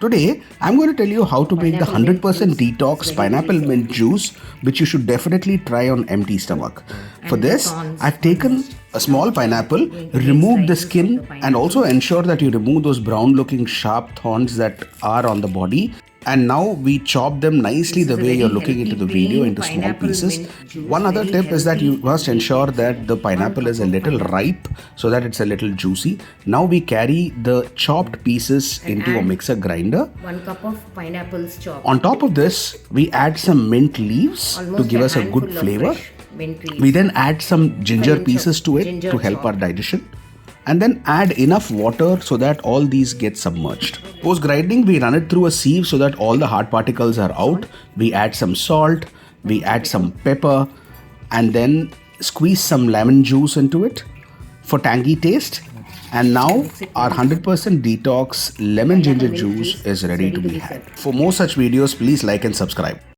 Today, I'm going to tell you how to make the 100% detox pineapple mint juice, which you should definitely try on empty stomach. For this, I've taken a small pineapple, removed the skin, and also ensure that you remove those brown looking sharp thorns that are on the body. And now we chop them nicely the way you're looking into the video into small pieces. One other tip is that you must ensure that the pineapple is a little ripe so that it's a little juicy. Now we carry the chopped pieces into a mixer grinder. 1 cup of pineapples chopped. On top of this, we add some mint leaves to give us a good flavor. We then add some ginger pieces to it to help our digestion. And then add enough water so that all these get submerged. Post grinding, we run it through a sieve so that all the hard particles are out. We add some salt, we add some pepper, and then squeeze some lemon juice into it for tangy taste. And now our 100% detox lemon ginger juice is ready to be had. For more such videos, please like and subscribe.